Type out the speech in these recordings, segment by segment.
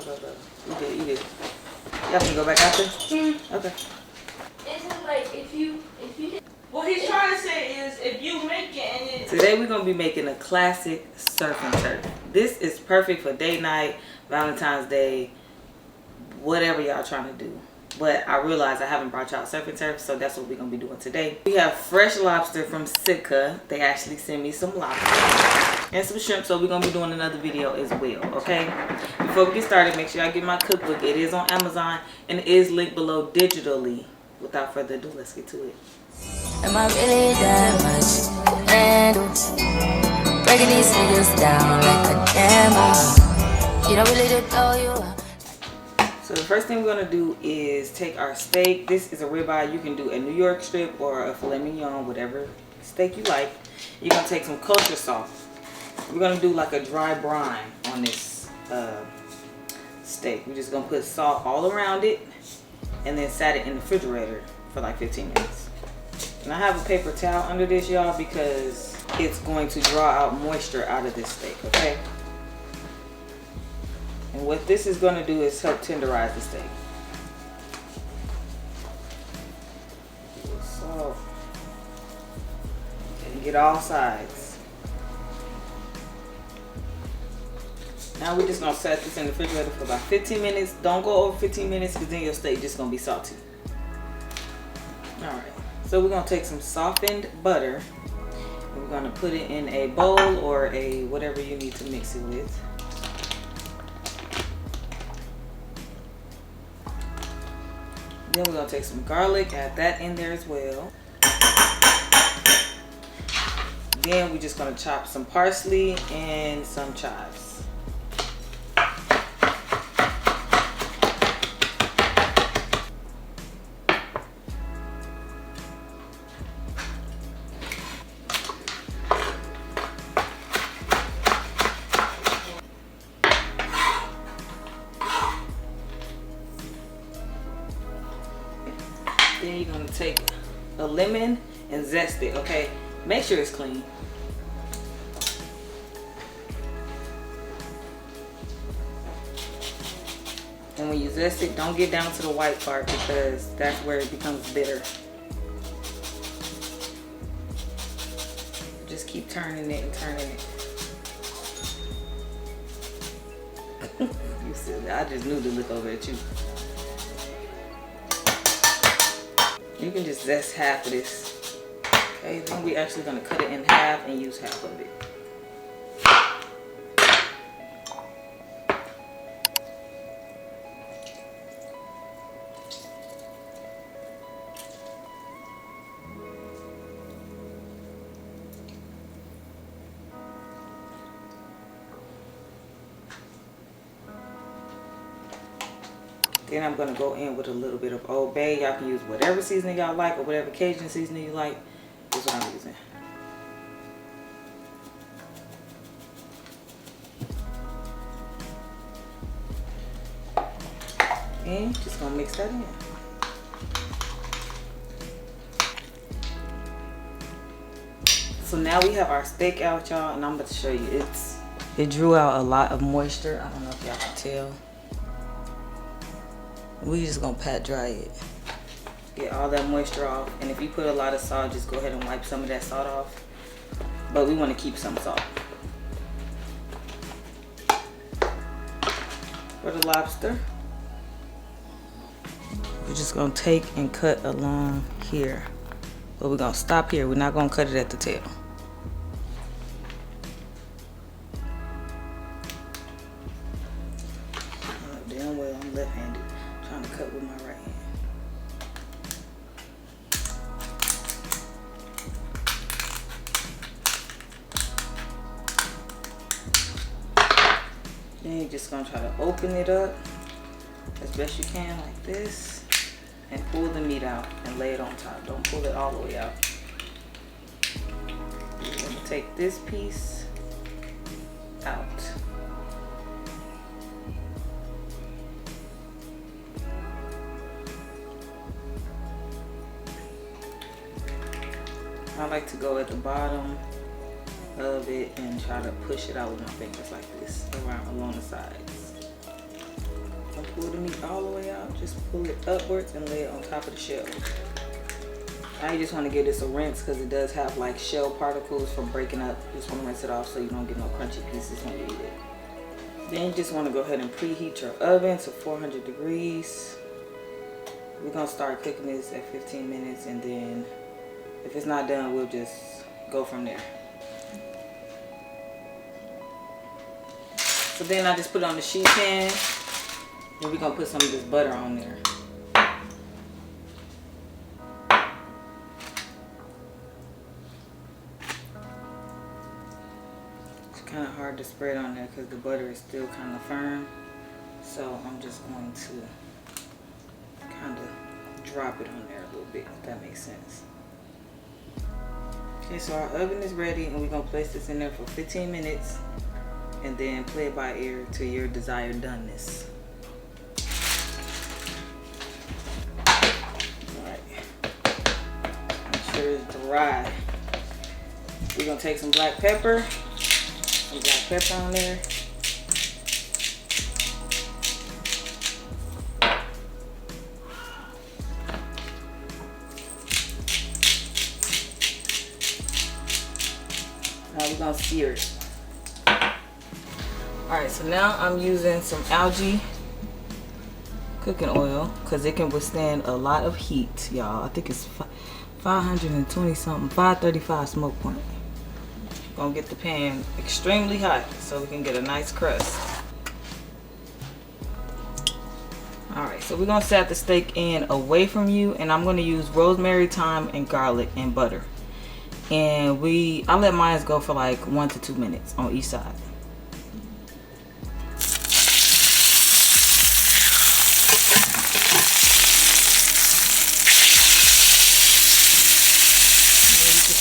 You did. Y'all can go back out there? Okay. It's like if you What he's trying to say is if you make it and it... Today we're going to be making a classic surf and turf. This is perfect for date night, Valentine's Day, whatever y'all trying to do. But I realized I haven't brought y'all surf and turf, so that's what we're going to be doing today. We have fresh lobster from Sitka. They actually sent me some lobster and some shrimp, so we're going to be doing another video as well, okay? Before we get started, make sure y'all get my cookbook. It is on Amazon and it is linked below digitally. Without further ado, let's get to it. Am I really that much to handle? Breaking these niggas down like a camera. You don't really know you are. So the first thing we're going to do is take our steak. This is a ribeye. You can do a New York strip or a filet mignon, whatever steak you like. You're going to take some kosher salt. We're going to do like a dry brine on this steak. We're just going to put salt all around it and then set it in the refrigerator for like 15 minutes. And I have a paper towel under this, y'all, because it's going to draw out moisture out of this steak, okay? And what this is going to do is help tenderize the steak. Salt. And get all sides. Now we're just going to set this in the refrigerator for about 15 minutes. Don't go over 15 minutes because then your steak just going to be salty. Alright. So we're going to take some softened butter. And we're going to put it in a bowl or a whatever you need to mix it with. Then we're going to take some garlic, add that in there as well. Then we're just going to chop some parsley and some chives. Then you're going to take a lemon and zest it, okay? Make sure it's clean. And when you zest it, don't get down to the white part because that's where it becomes bitter. Just keep turning it and turning it. You silly. I just knew to look over at you. You can just zest half of this. Okay, then we're actually going to cut it in half and use half of it. Then I'm going to go in with a little bit of Old Bay. Y'all can use whatever seasoning y'all like or whatever Cajun seasoning you like. This is what I'm using. And just going to mix that in. So now we have our steak out, y'all, and I'm about to show you. It drew out a lot of moisture. I don't know if y'all can tell. We just gonna pat dry it. Get all that moisture off. And if you put a lot of salt, just go ahead and wipe some of that salt off. But we want to keep some salt. For the lobster, we're just gonna take and cut along here. But we're gonna stop here. We're not gonna cut it at the tail. Damn well I'm left-handed. Trying to cut with my right hand. Then you're just going to try to open it up as best you can like this and pull the meat out and lay it on top. Don't pull it all the way out. You're going to take this piece out. I like to go at the bottom of it and try to push it out with my fingers like this around along the sides. pull the meat all the way out. Just pull it upwards and lay it on top of the shell. Now you just want to give this a rinse because it does have like shell particles from breaking up. You just want to rinse it off so you don't get no crunchy pieces when you eat it. Then you just want to go ahead and preheat your oven to 400 degrees. We're going to start cooking this at 15 minutes, and then if it's not done, we'll just go from there. So then I just put it on the sheet pan, and we're going to put some of this butter on there. It's kind of hard to spread on there because the butter is still kind of firm. So I'm just going to kind of drop it on there a little bit, if that makes sense. Okay, so our oven is ready, and we're going to place this in there for 15 minutes. And then play it by ear to your desired doneness. Alright. Make sure it's dry. We're gonna take some black pepper. Some black pepper on there. Now we're gonna sear it. Alright, so now I'm using some algae cooking oil because it can withstand a lot of heat, y'all. I think it's 520 something, 535 smoke point. Gonna get the pan extremely hot so we can get a nice crust. Alright, so we're gonna set the steak in away from you, and I'm gonna use rosemary, thyme, and garlic and butter. And I let mine go for like 1 to 2 minutes on each side.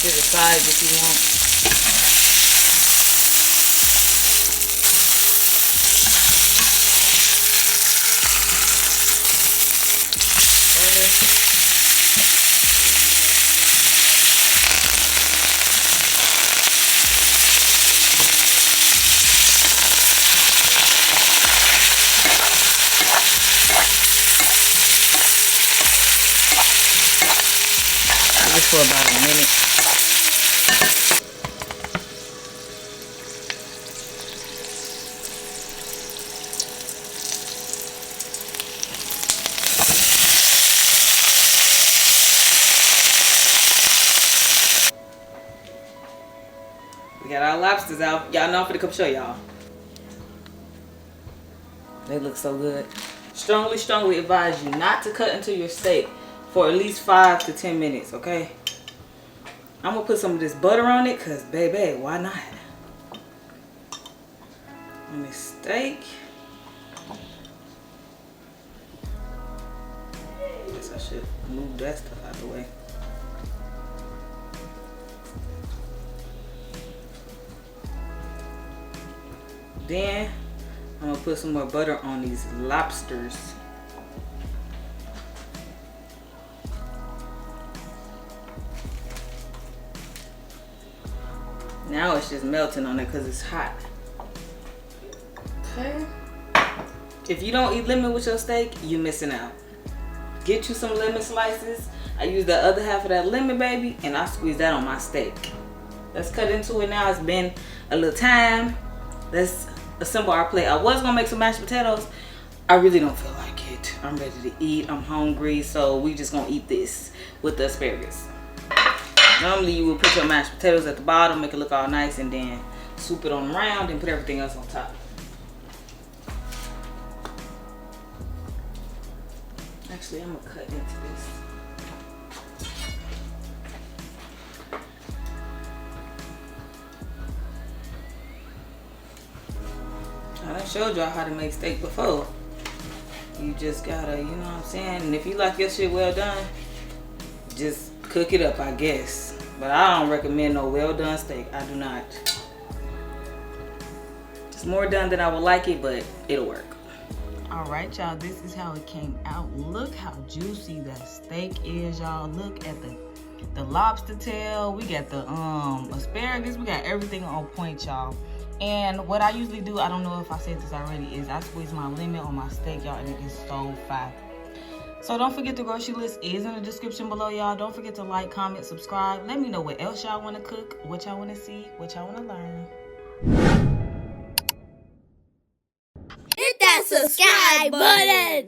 To the side if you want. Just for about a minute. We got our lobsters out. Y'all know I'm finna come show y'all. They look so good. Strongly advise you not to cut into your steak for at least 5 to 10 minutes, okay? I'm gonna put some of this butter on it because, baby, why not? On this steak. Guess I should move that stuff out the way. Then I'm gonna put some more butter on these lobsters. Now it's just melting on it because it's hot. Okay. If you don't eat lemon with your steak, you're missing out. Get you some lemon slices. I use the other half of that lemon, baby, and I squeeze that on my steak. Let's cut into it now. It's been a little time. Let's assemble our plate. I was gonna make some mashed potatoes. I really don't feel like it. I'm ready to eat. I'm hungry, so we just gonna eat this with the asparagus. Normally you would put your mashed potatoes at the bottom, make it look all nice, and then swoop it on around and put everything else on top. Actually, I'm gonna cut into this. I done showed y'all how to make steak before. You just gotta, you know what I'm saying? And if you like your shit well done, just cook it up, I guess. But I don't recommend no well done steak. I do not. It's more done than I would like it, but it'll work. All right, y'all, this is how it came out. Look how juicy that steak is, y'all. Look at the lobster tail. We got the asparagus. We got everything on point, y'all. And what I usually do, I don't know if I said this already, is I squeeze my lemon on my steak, y'all, and it is so fire. So don't forget the grocery list is in the description below, y'all. Don't forget to like, comment, subscribe. Let me know what else y'all want to cook, what y'all want to see, what y'all want to learn. Hit that subscribe button.